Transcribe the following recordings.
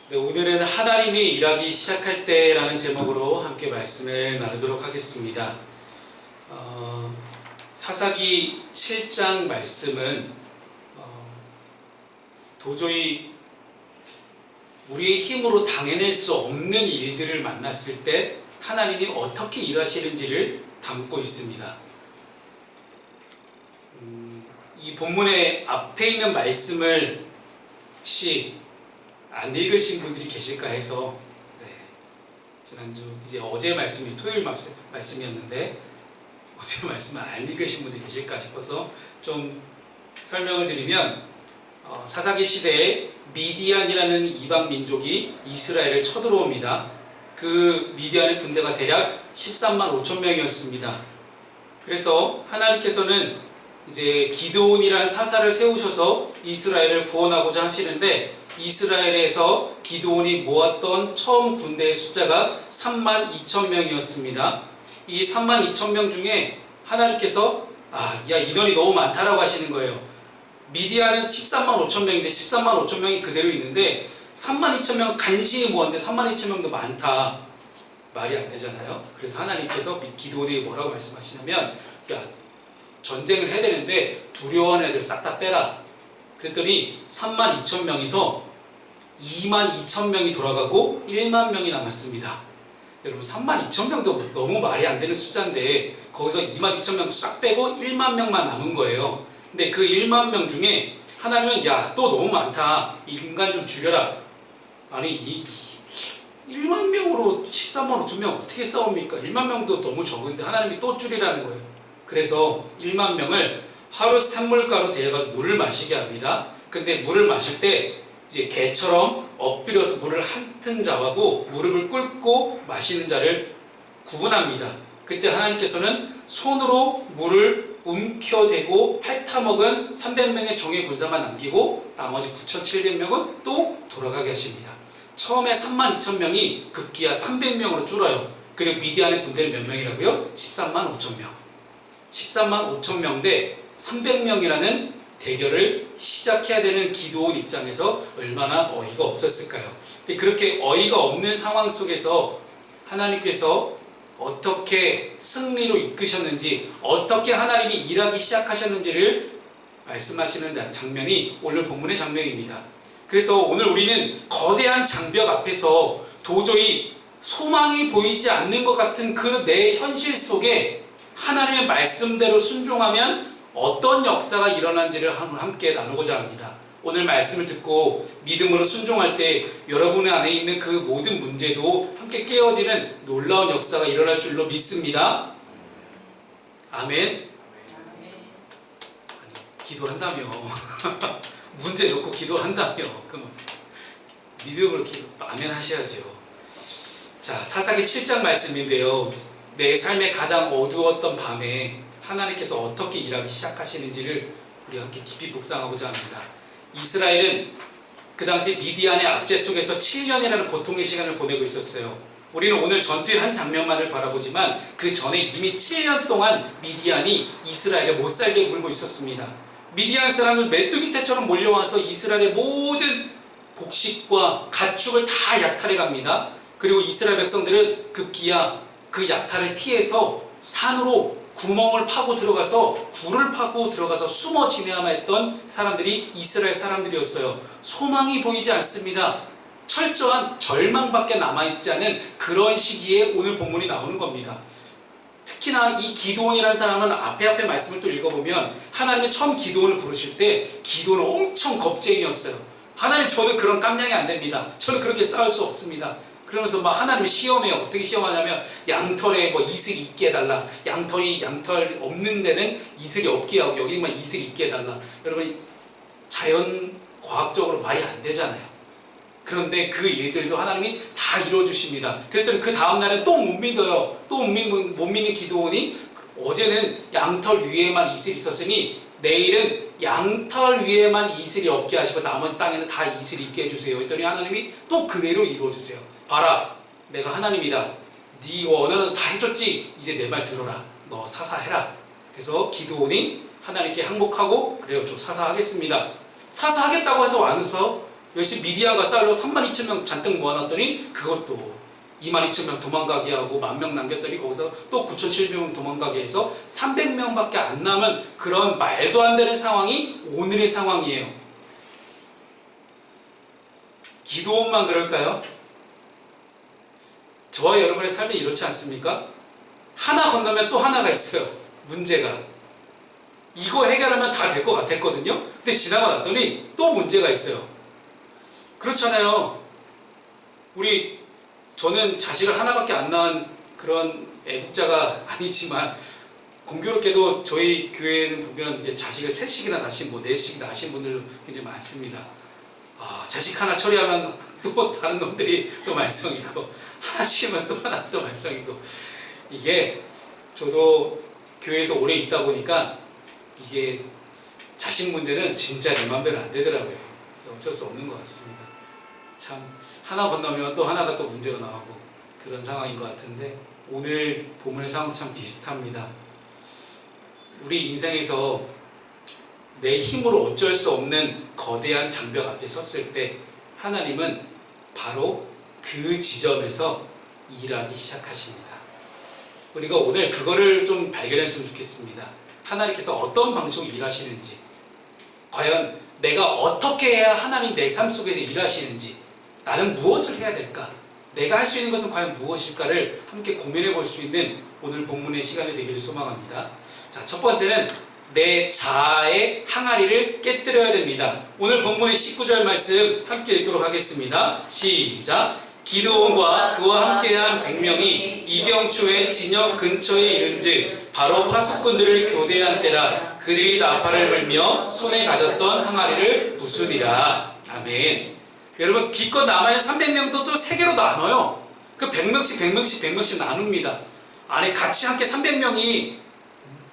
네, 오늘은 하나님이 일하기 시작할 때라는 제목으로 함께 말씀을 나누도록 하겠습니다. 사사기 7장 말씀은 도저히 우리의 힘으로 당해낼 수 없는 일들을 만났을 때 하나님이 어떻게 일하시는지를 담고 있습니다. 이 본문의 앞에 있는 말씀을 혹시 안 읽으신 분들이 계실까 해서 지난주 이제 어제 말씀이 토요일 말씀이었는데 어제 말씀을 안 읽으신 분들이 계실까 싶어서 좀 설명을 드리면 사사기 시대에 미디안이라는 이방 민족이 이스라엘을 쳐들어옵니다. 그 미디안의 군대가 대략 13만 5천 명이었습니다. 그래서 하나님께서는 이제 기드온이라는 사사를 세우셔서 이스라엘을 구원하고자 하시는데 이스라엘에서 기드온이 모았던 처음 군대의 숫자가 3만 2천 명이었습니다. 이 3만 2천 명 중에 하나님께서 야 인원이 너무 많다라고 하시는 거예요. 미디안은 13만 5천 명인데 13만 5천 명이 그대로 있는데 3만 2천 명은 간신히 모았는데 3만 2천 명도 많다. 말이 안 되잖아요. 그래서 하나님께서 기드온에게 뭐라고 말씀하시냐면 야 전쟁을 해야 되는데 두려워하는 애들 싹 다 빼라. 그랬더니 3만 2천 명에서 2만 2천 명이 돌아가고 1만 명이 남았습니다. 여러분 3만 2천 명도 너무 말이 안 되는 숫자인데 거기서 2만 2천 명 싹 빼고 1만 명만 남은 거예요. 근데 그 1만 명 중에 하나님은 야 또 너무 많다. 인간 좀 줄여라. 아니 1만 명으로 13만 5천 명 어떻게 싸웁니까? 1만 명도 너무 적은데 하나님이 또 줄이라는 거예요. 그래서 1만 명을 하루 샘물가로 데려가서 물을 마시게 합니다. 근데 물을 마실 때 이제 개처럼 엎드려서 물을 한 튼 자하고 무릎을 꿇고 마시는 자를 구분합니다. 그때 하나님께서는 손으로 물을 움켜대고 핥아먹은 300명의 종의 군사만 남기고 나머지 9,700명은 또 돌아가게 하십니다. 처음에 3만 2천 명이 급기야 300명으로 줄어요. 그리고 미디안의 군대는 몇 명이라고요? 13만 5천 명. 13만 5천 명 대 300명이라는 대결을 시작해야 되는 기드온 입장에서 얼마나 어이가 없었을까요? 그렇게 어이가 없는 상황 속에서 하나님께서 어떻게 승리로 이끄셨는지, 어떻게 하나님이 일하기 시작하셨는지를 말씀하시는 장면이 오늘 본문의 장면입니다. 그래서 오늘 우리는 거대한 장벽 앞에서 도저히 소망이 보이지 않는 것 같은 그 내 현실 속에 하나님의 말씀대로 순종하면 어떤 역사가 일어난지를 함께 나누고자 합니다. 오늘 말씀을 듣고 믿음으로 순종할 때 여러분의 안에 있는 그 모든 문제도 함께 깨어지는 놀라운 역사가 일어날 줄로 믿습니다. 아멘. 아니, 기도한다며. 문제 놓고 기도한다며. 그럼 믿음으로 아멘 하셔야죠. 자, 사사기 7장 말씀인데요. 내 삶의 가장 어두웠던 밤에 하나님께서 어떻게 일하기 시작하시는지를 우리 함께 깊이 묵상하고자 합니다. 이스라엘은 그 당시 미디안의 압제 속에서 7년이라는 고통의 시간을 보내고 있었어요. 우리는 오늘 전투의 한 장면만을 바라보지만 그 전에 이미 7년 동안 미디안이 이스라엘을 못살게 굴고 있었습니다. 미디안 사람은 메뚜기 떼처럼 몰려와서 이스라엘의 모든 곡식과 가축을 다 약탈해 갑니다. 그리고 이스라엘 백성들은 급기야 그 약탈을 피해서 산으로 구멍을 파고 들어가서 굴을 파고 들어가서 숨어 지내야만 했던 사람들이 이스라엘 사람들이었어요. 소망이 보이지 않습니다. 철저한 절망밖에 남아있지 않은 그런 시기에 오늘 본문이 나오는 겁니다. 특히나 이 기드온이라는 사람은 앞에 말씀을 또 읽어보면 하나님이 처음 기드온을 부르실 때 기드온은 엄청 겁쟁이였어요. 하나님 저는 그런 깜냥이 안 됩니다. 저는 그렇게 싸울 수 없습니다. 그러면서 막 하나님을 시험해요. 어떻게 시험하냐면 양털에 뭐 이슬이 있게 해달라. 양털 없는 데는 이슬이 없게 하고 여기만 이슬이 있게 해달라. 여러분 자연 과학적으로 말이 안 되잖아요. 그런데 그 일들도 하나님이 다 이루어주십니다. 그랬더니 그 다음날에 또 못 믿어요. 또 못 믿는 기드온이 어제는 양털 위에만 이슬이 있었으니 내일은 양털 위에만 이슬이 없게 하시고 나머지 땅에는 다 이슬이 있게 해주세요. 했더니 하나님이 또 그대로 이루어주세요. 봐라, 내가 하나님이다. 네 원하는 다 해줬지. 이제 내 말 들어라. 너 사사해라. 그래서 기드온이 하나님께 항복하고 그래요, 저 사사하겠습니다. 사사하겠다고 해서 와서 열심히 미디안과 싸우려고 32,000명 잔뜩 모아놨더니 그것도 22,000명 도망가게 하고 10,000명 남겼더니 거기서 또 9,700명 도망가게 해서 300명밖에 안 남은 그런 말도 안 되는 상황이 오늘의 상황이에요. 기도원만 그럴까요? 저와 여러분의 삶이 이렇지 않습니까? 하나 건너면 또 하나가 있어요. 문제가. 이거 해결하면 다 될 것 같았거든요. 근데 지나고 났더니 또 문제가 있어요. 그렇잖아요. 저는 자식을 하나밖에 안 낳은 그런 애국자가 아니지만 공교롭게도 저희 교회는 보면 이제 자식을 셋씩이나 낳으신, 넷씩 낳으신 분들도 굉장히 많습니다. 자식 하나 처리하면 또 다른 놈들이 또 말썽이고, 하나씩이면 또 하나 또 말썽이고. 이게 저도 교회에서 오래 있다 보니까 이게 자식 문제는 진짜 내 맘대로 안 되더라고요. 어쩔 수 없는 것 같습니다. 참 하나 건너면 또 하나가 또 문제가 나오고 그런 상황인 것 같은데, 오늘 본문의 상황도 참 비슷합니다. 우리 인생에서 내 힘으로 어쩔 수 없는 거대한 장벽 앞에 섰을 때 하나님은 바로 그 지점에서 일하기 시작하십니다. 우리가 오늘 그거를 좀 발견했으면 좋겠습니다. 하나님께서 어떤 방식으로 일하시는지, 과연 내가 어떻게 해야 하나님 내 삶 속에서 일하시는지, 나는 무엇을 해야 될까, 내가 할 수 있는 것은 과연 무엇일까를 함께 고민해 볼 수 있는 오늘 본문의 시간이 되기를 소망합니다. 자, 첫 번째는 내 자아의 항아리를 깨뜨려야 됩니다. 오늘 본문의 19절 말씀 함께 읽도록 하겠습니다. 시작. 기드온과 그와 함께한 100명이 이경초의 진영 근처에 이른즉 바로 파수꾼들을 교대한 때라. 그들이 나팔을 불며 손에 가졌던 항아리를 부수니라. 아멘. 여러분, 기껏 남아있는 300명도 또 3개로 나눠요. 그 100명씩 나눕니다. 안에 같이 함께 300명이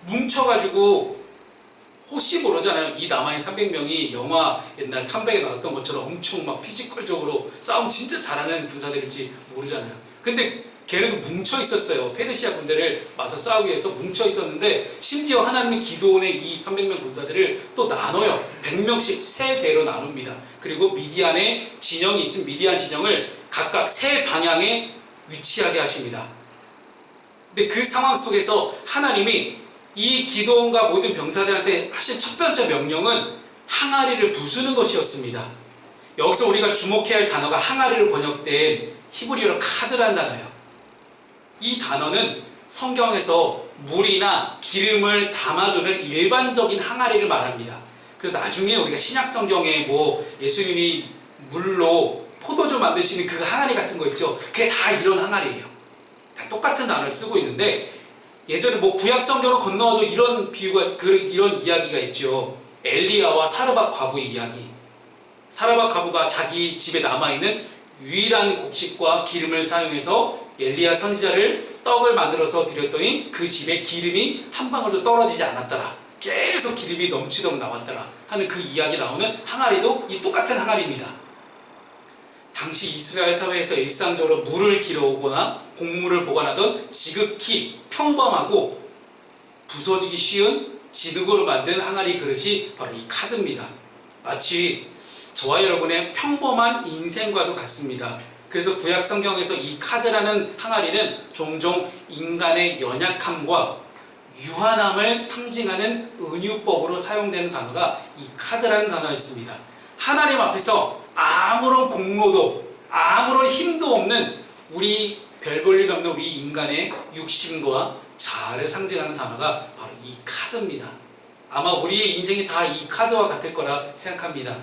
뭉쳐가지고, 혹시 모르잖아요. 이 남아있는 300명이 영화 옛날 300에 나왔던 것처럼 엄청 막 피지컬적으로 싸움 진짜 잘하는 군사들일지 모르잖아요. 근데 걔네도 뭉쳐 있었어요. 페르시아 군대를 맞서 싸우기 위해서 뭉쳐 있었는데, 심지어 하나님의 기드온의 이 300명 군사들을 또 나눠요. 100명씩 3대로 나눕니다. 그리고 미디안의 진영이 있으면 미디안 진영을 각각 3방향에 위치하게 하십니다. 근데 그 상황 속에서 하나님이 이 기드온과 모든 병사들한테 하신 첫 번째 명령은 항아리를 부수는 것이었습니다. 여기서 우리가 주목해야 할 단어가 항아리로 번역된 히브리어로 카드라는 단어예요. 이 단어는 성경에서 물이나 기름을 담아두는 일반적인 항아리를 말합니다. 그래서 나중에 우리가 신약 성경에 예수님이 물로 포도주 만드시는 그 항아리 같은 거 있죠. 그게 다 이런 항아리예요. 다 똑같은 단어를 쓰고 있는데, 예전에 구약 성경으로 건너와도 이런 비유가, 이런 이야기가 있죠. 엘리야와 사르밧 과부의 이야기. 사르밧 과부가 자기 집에 남아있는 유일한 곡식과 기름을 사용해서 엘리야 선지자를 떡을 만들어서 드렸더니 그 집에 기름이 한 방울도 떨어지지 않았더라. 계속 기름이 넘치도록 나왔더라 하는 그 이야기 나오는 항아리도 이 똑같은 항아리입니다. 당시 이스라엘 사회에서 일상적으로 물을 길어오거나 곡물을 보관하던 지극히 평범하고 부서지기 쉬운 진흙으로 만든 항아리 그릇이 바로 이 카드입니다. 마치 저와 여러분의 평범한 인생과도 같습니다. 그래서 구약 성경에서 이 카드라는 항아리는 종종 인간의 연약함과 유한함을 상징하는 은유법으로 사용되는 단어가 이 카드라는 단어였습니다. 하나님 앞에서 아무런 공로도 아무런 힘도 없는 우리 별 볼 일 없는 우리 인간의 육신과 자아를 상징하는 단어가 바로 이 카드입니다. 아마 우리의 인생이 다 이 카드와 같을 거라 생각합니다.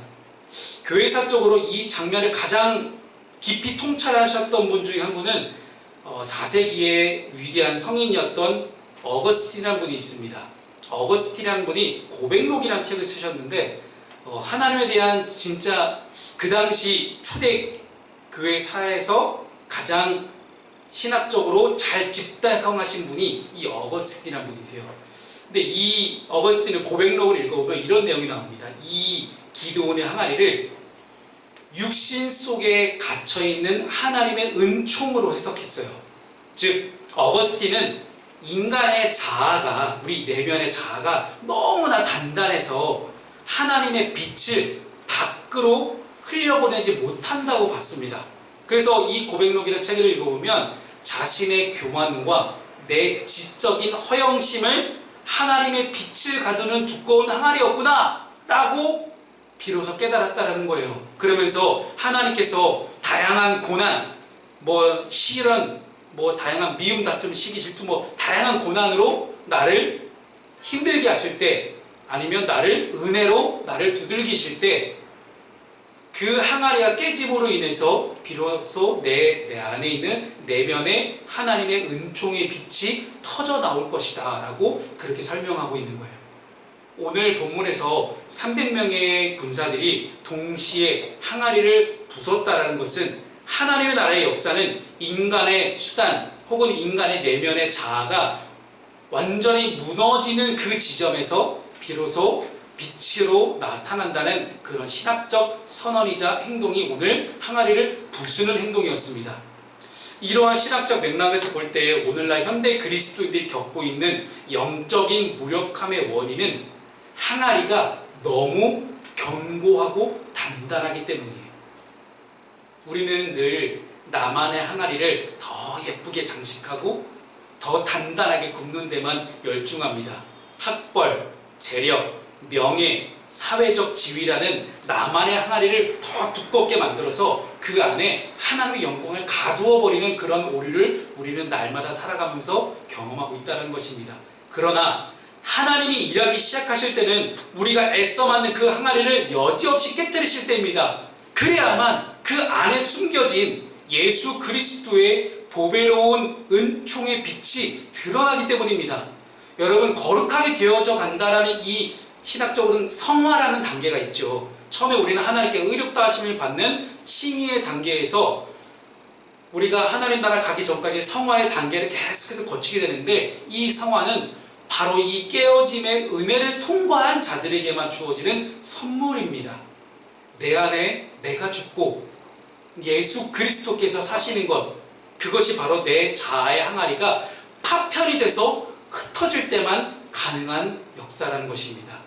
교회사적으로 이 장면을 가장 깊이 통찰하셨던 분 중에 한 분은 4세기의 위대한 성인이었던 어거스틴이라는 분이 있습니다. 어거스틴이라는 분이 고백록이라는 책을 쓰셨는데, 하나님에 대한 진짜 그 당시 초대 교회 사에서 가장 신학적으로 잘 집단성하신 분이 이 어거스틴이라는 분이세요. 근데 이 어거스틴의 고백록을 읽어보면 이런 내용이 나옵니다. 이 기드온의 항아리를 육신 속에 갇혀있는 하나님의 은총으로 해석했어요. 즉 어거스틴은 인간의 자아가, 우리 내면의 자아가 너무나 단단해서 하나님의 빛을 밖으로 흘려보내지 못한다고 봤습니다. 그래서 이 고백록이라는 책을 읽어보면 자신의 교만과 내 지적인 허영심을 하나님의 빛을 가두는 두꺼운 항아리였구나 라고 비로소 깨달았다는 거예요. 그러면서 하나님께서 다양한 고난, 시련, 다양한 미움, 다툼, 시기, 질투, 다양한 고난으로 나를 힘들게 하실 때, 아니면 나를 은혜로 나를 두들기실 때, 그 항아리가 깨짐으로 인해서 비로소 내 안에 있는 내면에 하나님의 은총의 빛이 터져 나올 것이다 라고 그렇게 설명하고 있는 거예요. 오늘 본문에서 300명의 군사들이 동시에 항아리를 부쉈다라는 것은 하나님의 나라의 역사는 인간의 수단 혹은 인간의 내면의 자아가 완전히 무너지는 그 지점에서 비로소 빛으로 나타난다는 그런 신학적 선언이자 행동이 오늘 항아리를 부수는 행동이었습니다. 이러한 신학적 맥락에서 볼 때 오늘날 현대 그리스도인들이 겪고 있는 영적인 무력함의 원인은 항아리가 너무 견고하고 단단하기 때문이에요. 우리는 늘 나만의 항아리를 더 예쁘게 장식하고 더 단단하게 굽는 데만 열중합니다. 학벌, 재력, 명예, 사회적 지위라는 나만의 항아리를 더 두껍게 만들어서 그 안에 하나님의 영광을 가두어버리는 그런 오류를 우리는 날마다 살아가면서 경험하고 있다는 것입니다. 그러나 하나님이 일하기 시작하실 때는 우리가 애써 만든 그 항아리를 여지없이 깨뜨리실 때입니다. 그래야만 그 안에 숨겨진 예수 그리스도의 보배로운 은총의 빛이 드러나기 때문입니다. 여러분, 거룩하게 되어져 간다라는 이 신학적으로는 성화라는 단계가 있죠. 처음에 우리는 하나님께 의롭다 하심을 받는 칭의의 단계에서 우리가 하나님 나라 가기 전까지 성화의 단계를 계속해서 거치게 되는데, 이 성화는 바로 이 깨어짐의 은혜를 통과한 자들에게만 주어지는 선물입니다. 내 안에 내가 죽고 예수 그리스도께서 사시는 것, 그것이 바로 내 자아의 항아리가 파편이 돼서 흩어질 때만 가능한 역사라는 것입니다.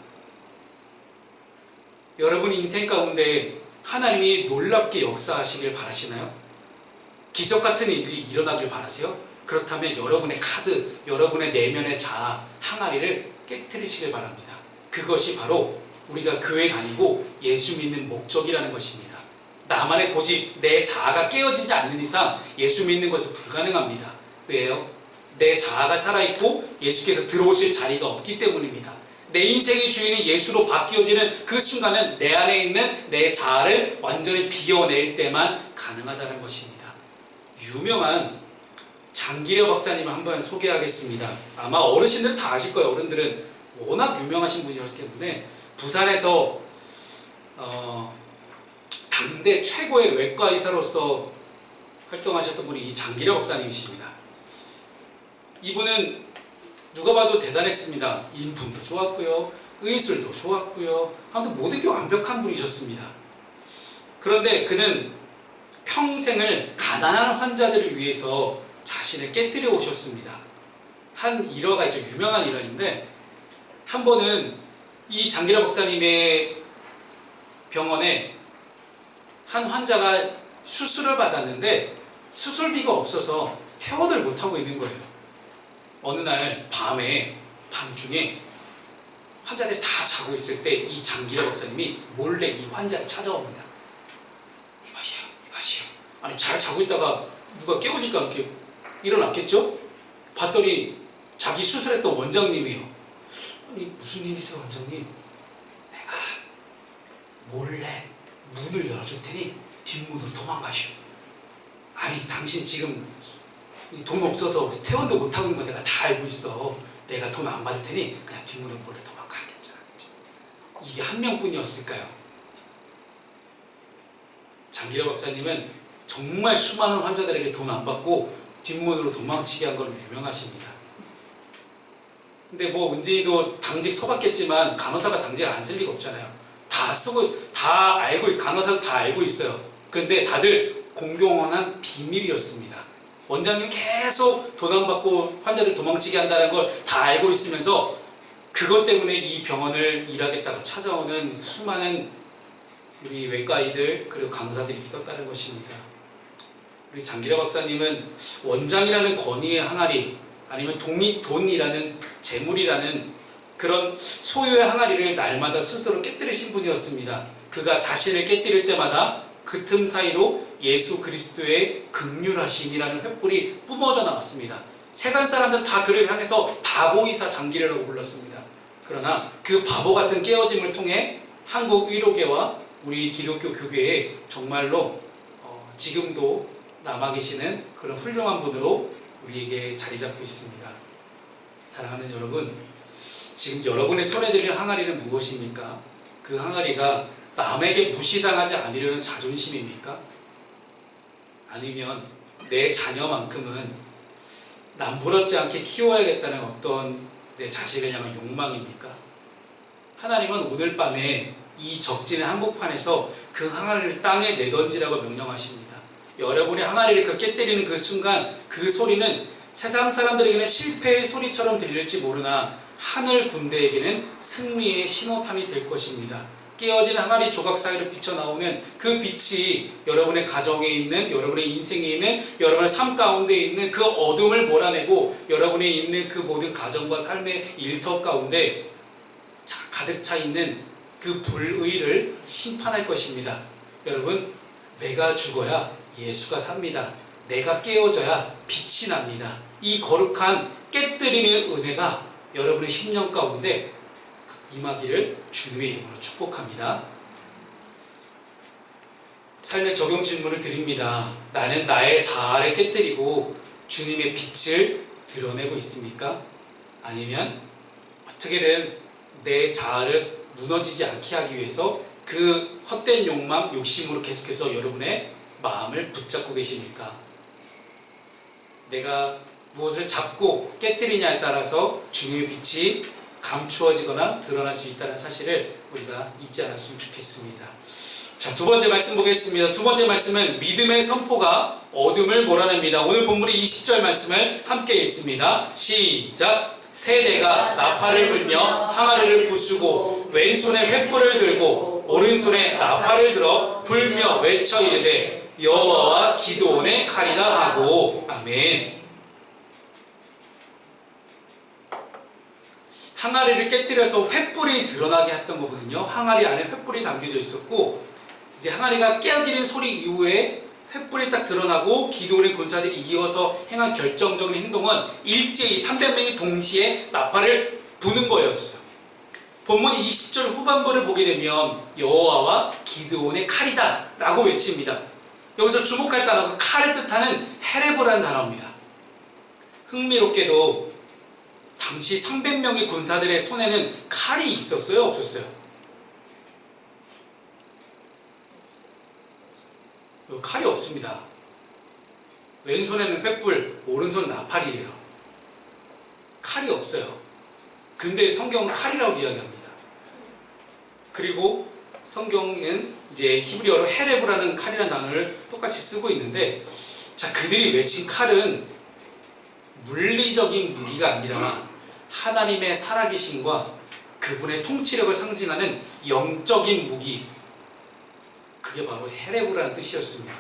여러분 인생 가운데 하나님이 놀랍게 역사하시길 바라시나요? 기적 같은 일이 일어나길 바라세요? 그렇다면 여러분의 카드, 여러분의 내면의 자아, 항아리를 깨트리시길 바랍니다. 그것이 바로 우리가 교회 다니고 예수 믿는 목적이라는 것입니다. 나만의 고집, 내 자아가 깨어지지 않는 이상 예수 믿는 것은 불가능합니다. 왜요? 내 자아가 살아있고 예수께서 들어오실 자리가 없기 때문입니다. 내 인생의 주인이 예수로 바뀌어지는 그 순간은 내 안에 있는 내 자아를 완전히 비워낼 때만 가능하다는 것입니다. 유명한 장기려 박사님을 한번 소개하겠습니다. 아마 어르신들은 다 아실 거예요. 어른들은 워낙 유명하신 분이었기 때문에 부산에서 당대 최고의 외과 의사로서 활동하셨던 분이 이 장기려 박사님이십니다. 이분은 누가 봐도 대단했습니다. 인품도 좋았고요, 의술도 좋았고요, 아무튼 모든 게 완벽한 분이셨습니다. 그런데 그는 평생을 가난한 환자들을 위해서 자신을 깨뜨려 오셨습니다. 한 일화가 있죠. 유명한 일화인데, 한 번은 이 장기라 박사님의 병원에 한 환자가 수술을 받았는데 수술비가 없어서 퇴원을 못하고 있는 거예요. 어느 날 밤중에 환자들이 다 자고 있을 때 이 장기라 박사님이 몰래 이 환자를 찾아옵니다. 이봐시오. 아니, 잘 자고 있다가 누가 깨우니까 이렇게 일어났겠죠? 봤더니 자기 수술했던 원장님이에요. 아니, 무슨 일이세요, 원장님? 내가 몰래 문을 열어줄 테니 뒷문으로 도망가시오. 아니, 당신 지금 돈 없어서 퇴원도 못하고 있는 거 내가 다 알고 있어. 내가 돈 안 받을 테니 그냥 뒷문으로 몰래 도망가겠잖아. 이게 한 명뿐이었을까요? 장기려 박사님은 정말 수많은 환자들에게 돈 안 받고 뒷문으로 도망치게 한 걸로 유명하십니다. 근데 은진이도 당직 서봤겠지만 간호사가 당직을 안 쓸 리가 없잖아요. 다 알고 있어요. 간호사도 다 알고 있어요. 근데 다들 공공연한 비밀이었습니다. 원장님 계속 돈 안 받고 환자들 도망치게 한다는 걸 다 알고 있으면서 그것 때문에 이 병원을 일하겠다고 찾아오는 수많은 우리 외과의들 그리고 간호사들이 있었다는 것입니다. 우리 장기라 박사님은 원장이라는 권위의 항아리 아니면 돈이라는 재물이라는 그런 소유의 항아리를 날마다 스스로 깨뜨리신 분이었습니다. 그가 자신을 깨뜨릴 때마다 그 틈 사이로 예수 그리스도의 긍휼하심이라는 횃불이 뿜어져 나왔습니다. 세간 사람들은 다 그를 향해서 바보이사 장기라라고 불렀습니다. 그러나 그 바보 같은 깨어짐을 통해 한국 의료계와 우리 기독교 교회에 정말로 지금도 남아 계시는 그런 훌륭한 분으로 우리에게 자리 잡고 있습니다. 사랑하는 여러분, 지금 여러분의 손에 들린 항아리는 무엇입니까? 그 항아리가 남에게 무시당하지 않으려는 자존심입니까? 아니면 내 자녀만큼은 남부럽지 않게 키워야겠다는 어떤 내 자식을 향한 욕망입니까? 하나님은 오늘 밤에 이 적진의 한복판에서 그 항아리를 땅에 내던지라고 명령하십니다. 여러분의 항아리를 그 깨뜨리는 그 순간 그 소리는 세상 사람들에게는 실패의 소리처럼 들릴지 모르나 하늘 군대에게는 승리의 신호탄이 될 것입니다. 깨어진 항아리 조각 사이로 비쳐나오는 그 빛이 여러분의 가정에 있는, 여러분의 인생에 있는, 여러분의 삶 가운데 있는 그 어둠을 몰아내고 여러분의 있는 그 모든 가정과 삶의 일터 가운데 가득 차 있는 그 불의를 심판할 것입니다. 여러분, 내가 죽어야 예수가 삽니다. 내가 깨어져야 빛이 납니다. 이 거룩한 깨뜨리는 은혜가 여러분의 10년 가운데 임하기를 주님의 이름으로 축복합니다. 삶의 적용 질문을 드립니다. 나는 나의 자아를 깨뜨리고 주님의 빛을 드러내고 있습니까? 아니면 어떻게든 내 자아를 무너지지 않게 하기 위해서 그 헛된 욕망, 욕심으로 계속해서 여러분의 마음을 붙잡고 계십니까? 내가 무엇을 잡고 깨뜨리냐에 따라서 주님의 빛이 감추어지거나 드러날 수 있다는 사실을 우리가 잊지 않았으면 좋겠습니다. 자, 두 번째 말씀 보겠습니다. 두 번째 말씀은 믿음의 선포가 어둠을 몰아냅니다. 오늘 본문의 20절 말씀을 함께 읽습니다. 시작! 세대가 나팔을 불며 항아리를 부수고 왼손에 횃불을 들고 오른손에 나팔을 들어 불며 외쳐 이르되 여호와와 기드온의 칼이라 하고. 아멘. 항아리를 깨뜨려서 횃불이 드러나게 했던 거거든요. 항아리 안에 횃불이 담겨져 있었고, 이제 항아리가 깨어지는 소리 이후에 횃불이 딱 드러나고 기드온의 군사들이 이어서 행한 결정적인 행동은 일제히 300명이 동시에 나팔을 부는 거였어요. 본문 20절 후반부를 보게 되면 여호와와 기드온의 칼이다 라고 외칩니다. 여기서 주목할 단어가 칼을 뜻하는 헤레브라는 단어입니다. 흥미롭게도 당시 300명의 군사들의 손에는 칼이 있었어요? 없었어요? 칼이 없습니다. 왼손에는 횃불, 오른손 나팔이에요. 칼이 없어요. 근데 성경은 칼이라고 이야기합니다. 그리고 성경은 이제 히브리어로 헤레브라는 칼이라는 단어를 똑같이 쓰고 있는데, 자, 그들이 외친 칼은 물리적인 무기가 아니라 하나님의 살아계심과 그분의 통치력을 상징하는 영적인 무기, 그게 바로 헤레브라는 뜻이었습니다.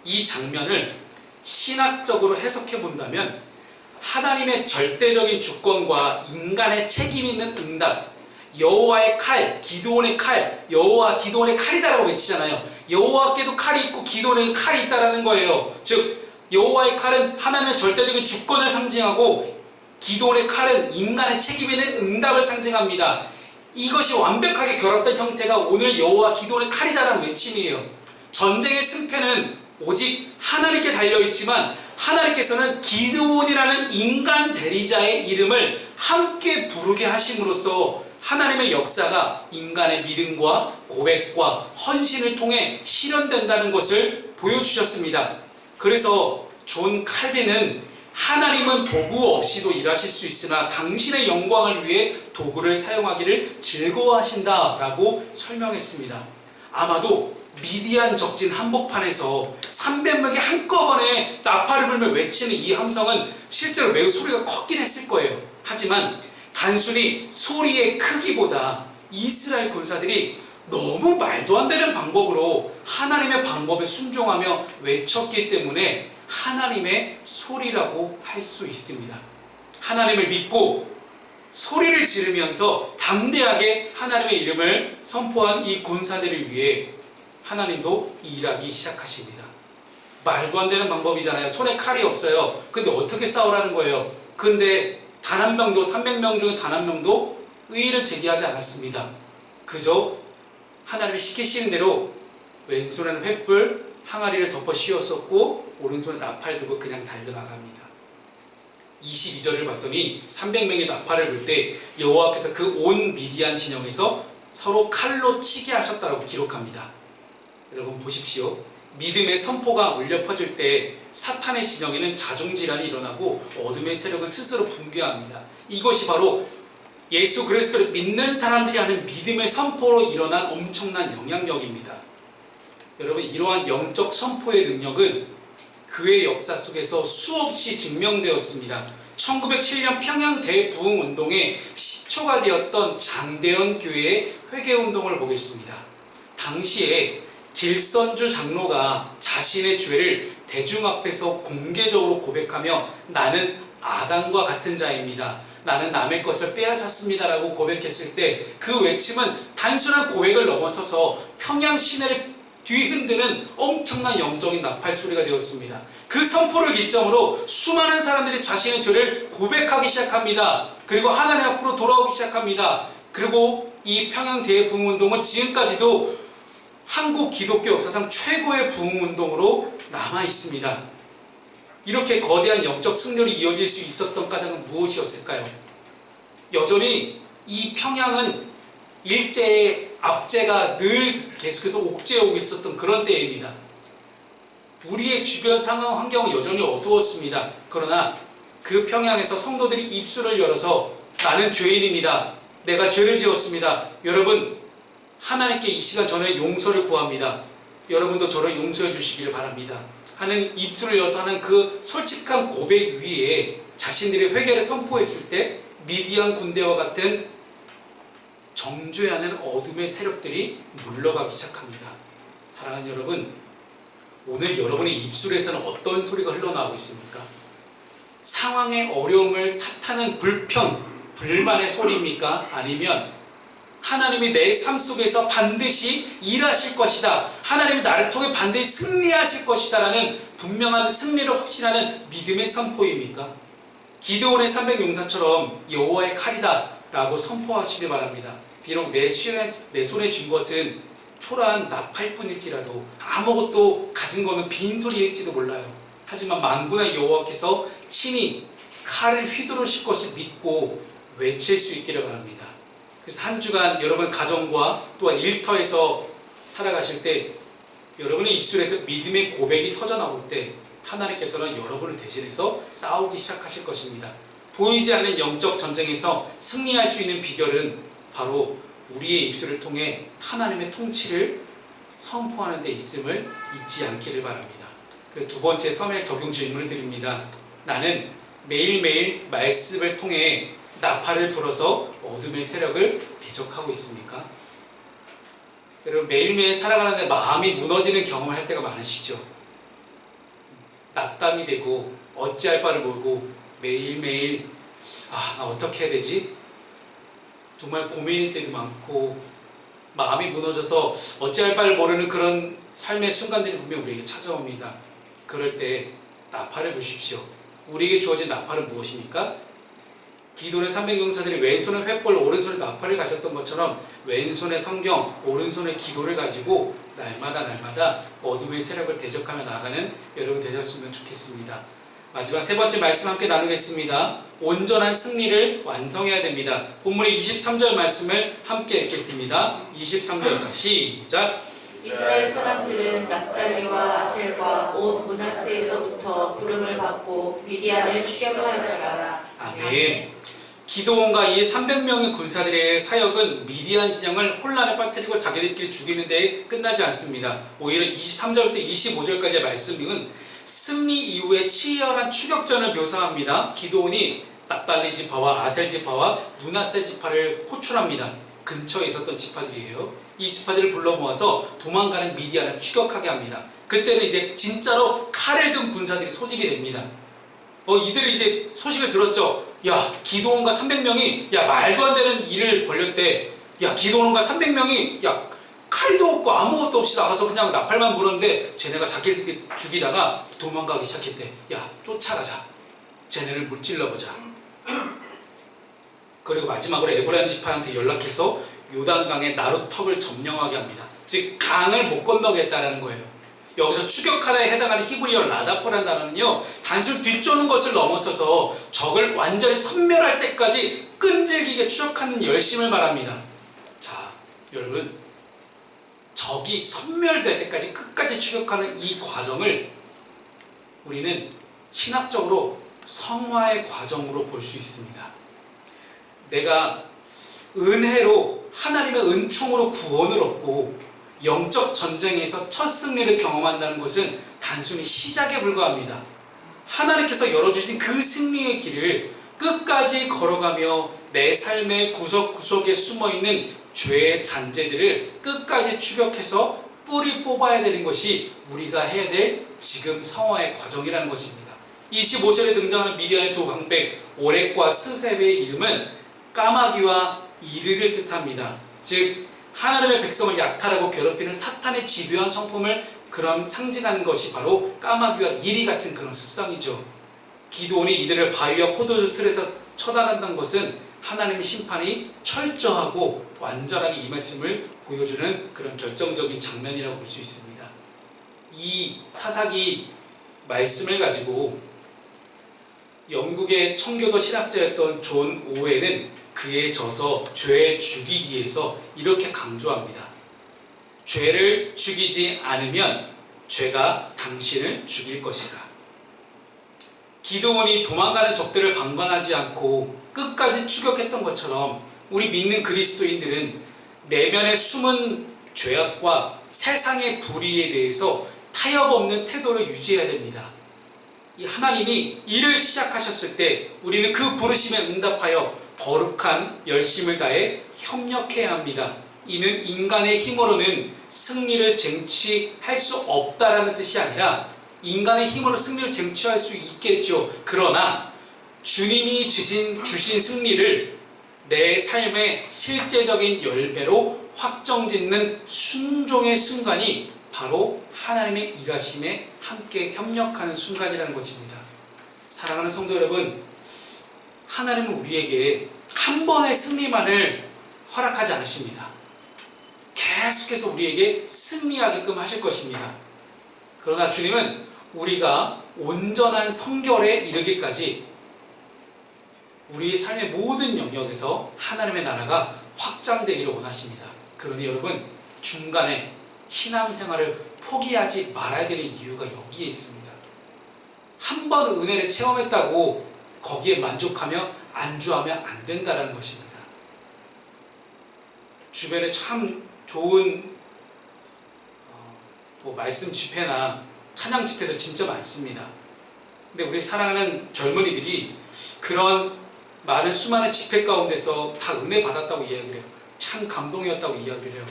이 장면을 신학적으로 해석해 본다면 하나님의 절대적인 주권과 인간의 책임 있는 응답, 여호와의 칼, 기드온의 칼, 여호와 기드온의 칼이다라고 외치잖아요. 여호와께도 칼이 있고 기드온에게 칼이 있다라는 거예요. 즉 여호와의 칼은 하나님의 절대적인 주권을 상징하고 기드온의 칼은 인간의 책임 있는 응답을 상징합니다. 이것이 완벽하게 결합된 형태가 오늘 여호와 기드온의 칼이다라는 외침이에요. 전쟁의 승패는 오직 하나님께 달려있지만 하나님께서는 기드온이라는 인간 대리자의 이름을 함께 부르게 하심으로써 하나님의 역사가 인간의 믿음과 고백과 헌신을 통해 실현된다는 것을 보여주셨습니다. 그래서 존 칼빈은 하나님은 도구 없이도 일하실 수 있으나 당신의 영광을 위해 도구를 사용하기를 즐거워하신다라고 설명했습니다. 아마도 미디안 적진 한복판에서 300명이 한꺼번에 나팔을 불며 외치는 이 함성은 실제로 매우 소리가 컸긴 했을 거예요. 하지만 단순히 소리의 크기보다 이스라엘 군사들이 너무 말도 안 되는 방법으로 하나님의 방법에 순종하며 외쳤기 때문에 하나님의 소리라고 할 수 있습니다. 하나님을 믿고 소리를 지르면서 담대하게 하나님의 이름을 선포한 이 군사들을 위해 하나님도 일하기 시작하십니다. 말도 안 되는 방법이잖아요. 손에 칼이 없어요. 근데 어떻게 싸우라는 거예요? 근데 단 한 명도, 300명 중에 단 한 명도 의의를 제기하지 않았습니다. 그저 하나님이 시키시는 대로 왼손에는 횃불, 항아리를 덮어 씌웠었고 오른손에 나팔 두고 그냥 달려나갑니다. 22절을 봤더니 300명의 나팔을 불 때 여호와께서 그 온 미디안 진영에서 서로 칼로 치게 하셨다고 기록합니다. 여러분 보십시오. 믿음의 선포가 울려 퍼질 때 사탄의 진영에는 자중질환이 일어나고 어둠의 세력은 스스로 붕괴합니다. 이것이 바로 예수 그리스도를 믿는 사람들이 하는 믿음의 선포로 일어난 엄청난 영향력입니다. 여러분 이러한 영적 선포의 능력은 교회 역사 속에서 수없이 증명되었습니다. 1907년 평양 대부흥운동의 시초가 되었던 장대현 교회의 회개운동을 보겠습니다. 당시에 길선주 장로가 자신의 죄를 대중 앞에서 공개적으로 고백하며 나는 아담과 같은 자입니다. 나는 남의 것을 빼앗았습니다 라고 고백했을 때 그 외침은 단순한 고백을 넘어서서 평양 시내를 뒤흔드는 엄청난 영적인 나팔 소리가 되었습니다. 그 선포를 기점으로 수많은 사람들이 자신의 죄를 고백하기 시작합니다. 그리고 하나님 앞으로 돌아오기 시작합니다. 그리고 이 평양 대부흥운동은 지금까지도 한국 기독교 역사상 최고의 부흥운동으로 남아있습니다. 이렇게 거대한 영적 승률이 이어질 수 있었던 까닭은 무엇이었을까요? 여전히 이 평양은 일제의 압제가 늘 계속해서 옥죄어오고 있었던 그런 때입니다. 우리의 주변 상황 환경은 여전히 어두웠습니다. 그러나 그 평양에서 성도들이 입술을 열어서 나는 죄인입니다. 내가 죄를 지었습니다. 여러분 하나님께 이 시간 전에 용서를 구합니다. 여러분도 저를 용서해 주시기를 바랍니다. 하는 입술을 열어서 하는 그 솔직한 고백 위에 자신들의 회개를 선포했을 때 미디안 군대와 같은 정죄하는 어둠의 세력들이 물러가기 시작합니다. 사랑하는 여러분, 오늘 여러분의 입술에서는 어떤 소리가 흘러나오고 있습니까? 상황의 어려움을 탓하는 불평, 불만의 소리입니까? 아니면 하나님이 내 삶 속에서 반드시 일하실 것이다. 하나님이 나를 통해 반드시 승리하실 것이다 라는 분명한 승리를 확신하는 믿음의 선포입니까? 기드온의 300용사처럼 여호와의 칼이다 라고 선포하시길 바랍니다. 비록 내 손에 쥔 것은 초라한 나팔뿐일지라도 아무것도 가진 거는 빈소리일지도 몰라요. 하지만 만군의 여호와께서 친히 칼을 휘두르실 것을 믿고 외칠 수 있기를 바랍니다. 그래서 한 주간 여러분 가정과 또한 일터에서 살아가실 때 여러분의 입술에서 믿음의 고백이 터져나올 때 하나님께서는 여러분을 대신해서 싸우기 시작하실 것입니다. 보이지 않는 영적 전쟁에서 승리할 수 있는 비결은 바로 우리의 입술을 통해 하나님의 통치를 선포하는 데 있음을 잊지 않기를 바랍니다. 그래서 두 번째 섬의 적용 질문을 드립니다. 나는 매일매일 말씀을 통해 나팔을 불어서 어둠의 세력을 대적하고 있습니까? 여러분 매일매일 살아가는데 마음이 무너지는 경험을 할 때가 많으시죠? 낙담이 되고 어찌할 바를 모르고 매일매일 나 어떻게 해야 되지? 정말 고민일 때도 많고 마음이 무너져서 어찌할 바를 모르는 그런 삶의 순간들이 분명 우리에게 찾아옵니다. 그럴 때 나팔을 부십시오. 우리에게 주어진 나팔은 무엇입니까? 기도는 300용사들이 왼손에 횃불, 오른손에 나팔을 가졌던 것처럼 왼손에 성경, 오른손에 기도를 가지고 날마다 어둠의 세력을 대적하며 나아가는 여러분 되셨으면 좋겠습니다. 마지막 세 번째 말씀 함께 나누겠습니다. 온전한 승리를 완성해야 됩니다. 본문의 23절 말씀을 함께 읽겠습니다. 23절 시작. 이스라엘 사람들은 납달리와 아셀과 온 므낫세에서부터 부름을 받고 미디안을 추격하였더라. 아멘. 기드온과 이 300명의 군사들의 사역은 미디안 진영을 혼란에 빠뜨리고 자기들끼리 죽이는 데 끝나지 않습니다. 오히려 23절부터 25절까지의 말씀은 승리 이후의 치열한 추격전을 묘사합니다. 기드온이 납달리 지파와 아셀 지파와 므낫세 지파를 호출합니다. 근처에 있었던 지파들이에요. 이 지파들을 불러 모아서 도망가는 미디안을 추격하게 합니다. 그때는 이제 진짜로 칼을 든 군사들이 소집이 됩니다. 이들이 이제 소식을 들었죠. 야, 기드온과 300명이 야 말도 안 되는 일을 벌였대. 야, 기드온과 300명이 야 칼도 없고 아무것도 없이 나가서 그냥 나팔만 불었는데 쟤네가 자기들 죽이다가 도망가기 시작했대. 야, 쫓아가자. 쟤네를 물질러보자. 그리고 마지막으로 에브라임 지파한테 연락해서 요단강의 나루턱을 점령하게 합니다. 즉 강을 못 건너겠다라는 거예요. 여기서 추격하다에 해당하는 히브리어 라다포라는 단어는요, 단순 뒤쫓는 것을 넘어서서 적을 완전히 섬멸할 때까지 끈질기게 추격하는 열심을 말합니다. 자, 여러분, 적이 섬멸될 때까지 끝까지 추격하는 이 과정을 우리는 신학적으로 성화의 과정으로 볼 수 있습니다. 내가 은혜로 하나님의 은총으로 구원을 얻고 영적 전쟁에서 첫 승리를 경험한다는 것은 단순히 시작에 불과합니다. 하나님께서 열어주신 그 승리의 길을 끝까지 걸어가며 내 삶의 구석구석에 숨어있는 죄의 잔재들을 끝까지 추격해서 뿌리 뽑아야 되는 것이 우리가 해야 될 지금 성화의 과정이라는 것입니다. 25절에 등장하는 미디안의 두 방백 오렉과 스셉의 이름은 까마귀와 이르를 뜻합니다. 즉 하나님의 백성을 약탈하고 괴롭히는 사탄의 집요한 성품을 그런 상징하는 것이 바로 까마귀와 이리 같은 그런 습성이죠. 기드온이 이들을 바위와 포도주 틀에서 처단한다는 것은 하나님의 심판이 철저하고 완전하게 임했음을 보여주는 그런 결정적인 장면이라고 볼 수 있습니다. 이 사사기 말씀을 가지고 영국의 청교도 신학자였던 존 오웬은 그의 저서 죄 죽이기에서 이렇게 강조합니다. 죄를 죽이지 않으면 죄가 당신을 죽일 것이다. 기드온이 도망가는 적들을 방관하지 않고 끝까지 추격했던 것처럼 우리 믿는 그리스도인들은 내면의 숨은 죄악과 세상의 불의에 대해서 타협 없는 태도를 유지해야 됩니다. 이 하나님이 일을 시작하셨을 때 우리는 그 부르심에 응답하여 거룩한 열심을 다해 협력해야 합니다. 이는 인간의 힘으로는 승리를 쟁취할 수 없다라는 뜻이 아니라 인간의 힘으로 승리를 쟁취할 수 있겠죠. 그러나 주님이 주신 승리를 내 삶의 실제적인 열매로 확정짓는 순종의 순간이 바로 하나님의 일하심에 함께 협력하는 순간이라는 것입니다. 사랑하는 성도 여러분, 하나님은 우리에게 한 번의 승리만을 허락하지 않으십니다. 계속해서 우리에게 승리하게끔 하실 것입니다. 그러나 주님은 우리가 온전한 성결에 이르기까지 우리의 삶의 모든 영역에서 하나님의 나라가 확장되기를 원하십니다. 그러니 여러분, 중간에 신앙생활을 포기하지 말아야 되는 이유가 여기에 있습니다. 한 번 은혜를 체험했다고 거기에 만족하며 안주하면 안 된다는 것입니다. 주변에 참 좋은 말씀 집회나 찬양 집회도 진짜 많습니다. 근데 우리 사랑하는 젊은이들이 그런 많은 수많은 집회 가운데서 다 은혜 받았다고 이야기를 해요. 참 감동이었다고 이야기를 해요.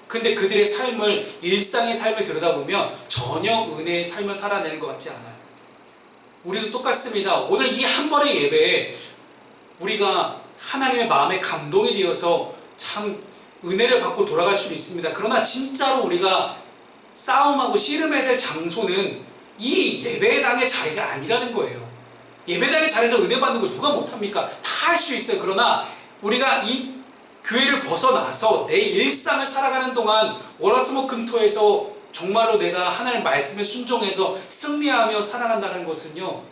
근데 그들의 삶을, 일상의 삶을 들여다보면 전혀 은혜의 삶을 살아내는 것 같지 않아요. 우리도 똑같습니다. 오늘 이 한 번의 예배에 우리가 하나님의 마음에 감동이 되어서 참 은혜를 받고 돌아갈 수도 있습니다. 그러나 진짜로 우리가 싸움하고 씨름해야 될 장소는 이 예배당의 자리가 아니라는 거예요. 예배당의 자리에서 은혜 받는 거 누가 못합니까? 다 할 수 있어요. 그러나 우리가 이 교회를 벗어나서 내 일상을 살아가는 동안 월화수목금토에서 정말로 내가 하나님의 말씀에 순종해서 승리하며 살아간다는 것은요,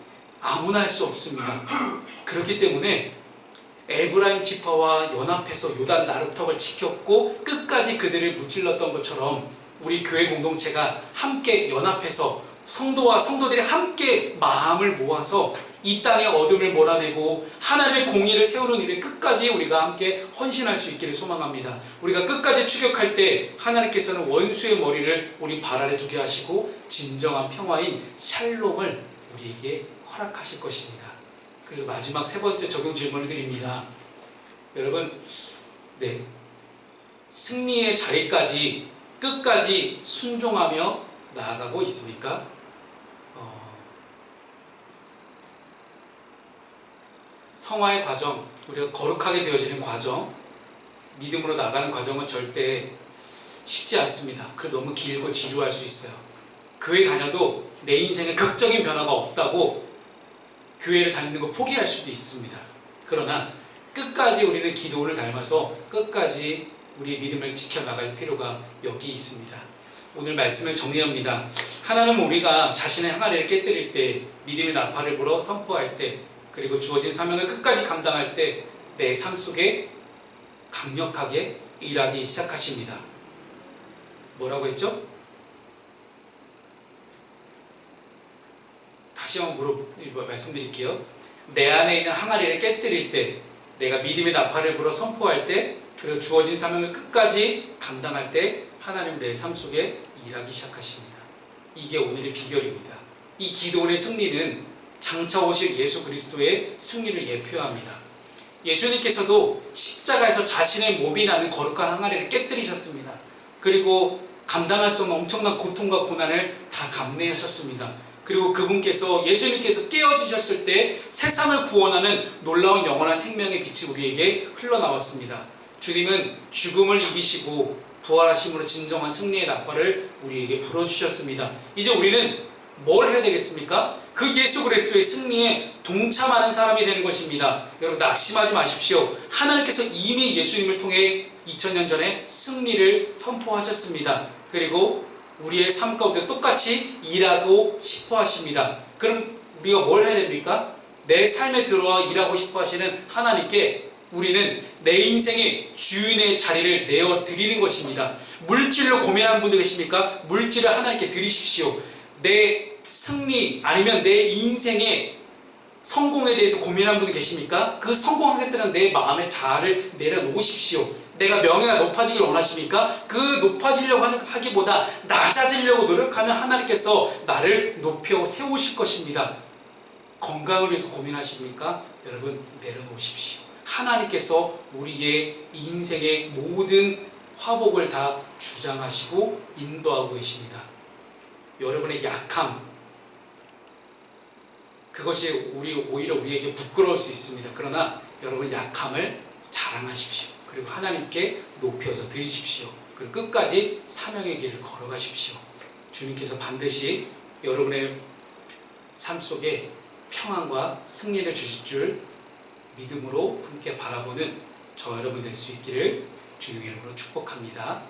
아무나 할 수 없습니다. 그렇기 때문에 에브라임 지파와 연합해서 요단 나루턱을 지켰고 끝까지 그들을 무찔렀던 것처럼 우리 교회 공동체가 함께 연합해서 성도와 성도들이 함께 마음을 모아서 이 땅의 어둠을 몰아내고 하나님의 공의를 세우는 일에 끝까지 우리가 함께 헌신할 수 있기를 소망합니다. 우리가 끝까지 추격할 때 하나님께서는 원수의 머리를 우리 발 아래 두게 하시고 진정한 평화인 샬롬을 우리에게 허락하실 것입니다. 그래서 마지막 세 번째 적용 질문을 드립니다. 여러분, 승리의 자리까지 끝까지 순종하며 나아가고 있습니까? 성화의 과정, 우리가 거룩하게 되어지는 과정, 믿음으로 나가는 과정은 절대 쉽지 않습니다. 그리고 너무 길고 지루할 수 있어요. 교회 다녀도 내 인생에 극적인 변화가 없다고 교회를 다니는 거 포기할 수도 있습니다. 그러나 끝까지 우리는 기도를 닮아서 끝까지 우리의 믿음을 지켜나갈 필요가 여기 있습니다. 오늘 말씀을 정리합니다. 하나는 우리가 자신의 항아리를 깨뜨릴 때, 믿음의 나팔을 불어 선포할 때, 그리고 주어진 사명을 끝까지 감당할 때 내 삶 속에 강력하게 일하기 시작하십니다. 뭐라고 했죠? 다시 한번 말씀드릴게요. 내 안에 있는 항아리를 깨뜨릴 때, 내가 믿음의 나팔을 불어 선포할 때, 그리고 주어진 사명을 끝까지 감당할 때 하나님 내 삶 속에 일하기 시작하십니다. 이게 오늘의 비결입니다. 이 기도원의 승리는 장차 오실 예수 그리스도의 승리를 예표합니다. 예수님께서도 십자가에서 자신의 몸이라는 거룩한 항아리를 깨뜨리셨습니다. 그리고 감당할 수 없는 엄청난 고통과 고난을 다 감내하셨습니다. 그리고 그분께서, 예수님께서 깨어지셨을 때 세상을 구원하는 놀라운 영원한 생명의 빛이 우리에게 흘러나왔습니다. 주님은 죽음을 이기시고 부활하심으로 진정한 승리의 나팔을 우리에게 불어주셨습니다. 이제 우리는 뭘 해야 되겠습니까? 그 예수 그리스도의 승리에 동참하는 사람이 되는 것입니다. 여러분, 낙심하지 마십시오. 하나님께서 이미 예수님을 통해 2000년 전에 승리를 선포하셨습니다. 그리고 우리의 삶 가운데 똑같이 일하고 싶어 하십니다. 그럼 우리가 뭘 해야 됩니까? 내 삶에 들어와 일하고 싶어 하시는 하나님께 우리는 내 인생의 주인의 자리를 내어드리는 것입니다. 물질로 고민하는 분들 계십니까? 물질을 하나님께 드리십시오. 내 승리 아니면 내 인생의 성공에 대해서 고민하는 분들 계십니까? 그 성공하겠다는 내 마음의 자아를 내려놓으십시오. 내가 명예가 높아지길 원하십니까? 그 높아지려고 하기보다 낮아지려고 노력하면 하나님께서 나를 높여 세우실 것입니다. 건강을 위해서 고민하십니까? 여러분, 내려놓으십시오. 하나님께서 우리의 인생의 모든 화복을 다 주장하시고 인도하고 계십니다. 여러분의 약함, 그것이 오히려 우리에게 부끄러울 수 있습니다. 그러나 여러분 약함을 자랑하십시오. 그리고 하나님께 높여서 드리십시오. 그리고 끝까지 사명의 길을 걸어가십시오. 주님께서 반드시 여러분의 삶 속에 평안과 승리를 주실 줄 믿음으로 함께 바라보는 저 여러분 될 수 있기를 주님의 이름으로 축복합니다.